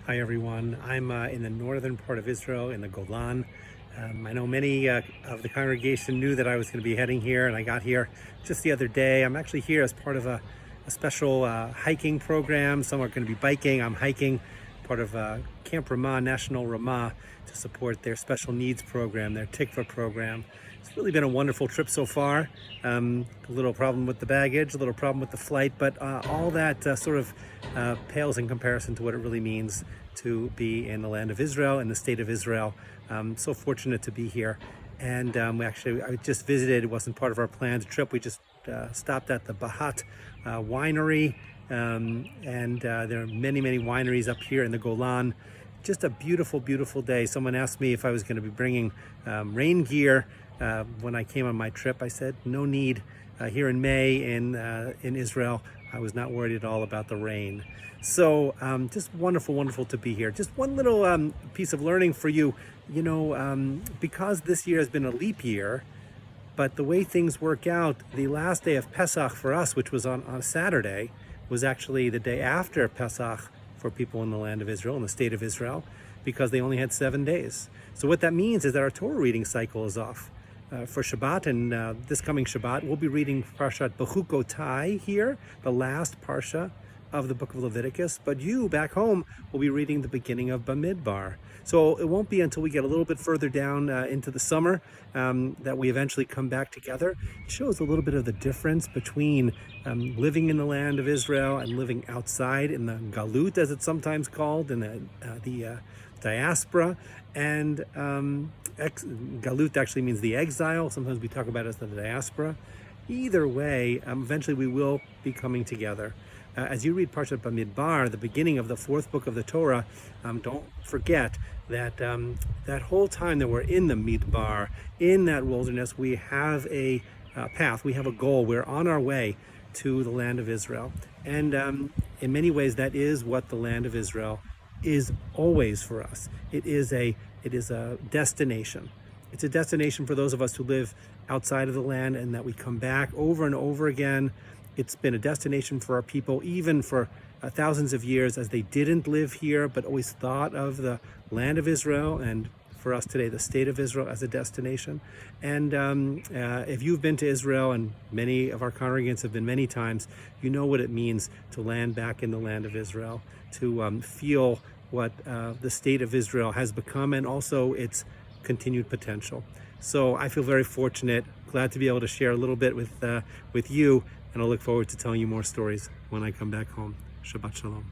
Hi everyone. I'm in the northern part of Israel in the Golan. I know many of the congregation knew that I was going to be heading here, and I got here just the other day. I'm actually here as part of a special hiking program. Some are going to be biking. I'm hiking, part of Camp Ramah, National Ramah, to support their special needs program, their Tikva program. It's really been a wonderful trip so far. A little problem with the baggage, a little problem with the flight, but all that pales in comparison to what it really means to be in the land of Israel, in the state of Israel. So fortunate to be here. And I just visited. It wasn't part of our planned trip. We just stopped at the Bahat winery. There are many wineries up here in the Golan. Just a beautiful, beautiful day. Someone asked me if I was going to be bringing rain gear when I came on my trip. I said no need. Here in May in Israel, I was not worried at all about the rain. So just wonderful to be here. Just one little piece of learning for you. Because this year has been a leap year, but the way things work out, the last day of Pesach for us, which was on a Saturday, was actually the day after Pesach for people in the land of Israel, in the state of Israel, because they only had 7 days. So what that means is that our Torah reading cycle is off. For Shabbat, and this coming Shabbat, we'll be reading Parshat Bechukotai here, the last Parsha of the book of Leviticus, but you back home will be reading the beginning of Bamidbar. So it won't be until we get a little bit further down into the summer that we eventually come back together. It shows a little bit of the difference between living in the land of Israel and living outside in the Galut, as it's sometimes called, in the diaspora. And Galut actually means the exile. Sometimes we talk about it as the diaspora. Either way, eventually we will be coming together. As you read Parshat Bamidbar, the beginning of the fourth book of the Torah, don't forget that that whole time that we're in the Midbar, in that wilderness, we have a path, we have a goal. We're on our way to the land of Israel. And in many ways, that is what the land of Israel is always for us. It is a destination. It's a destination for those of us who live outside of the land and that we come back over and over again. It's been a destination for our people, even for thousands of years, as they didn't live here, but always thought of the land of Israel, and for us today, the state of Israel, as a destination. And if you've been to Israel, and many of our congregants have been many times, you know what it means to land back in the land of Israel, to feel what the state of Israel has become, and also its continued potential. So I feel very fortunate, glad to be able to share a little bit with you, and I'll look forward to telling you more stories when I come back home. Shabbat Shalom.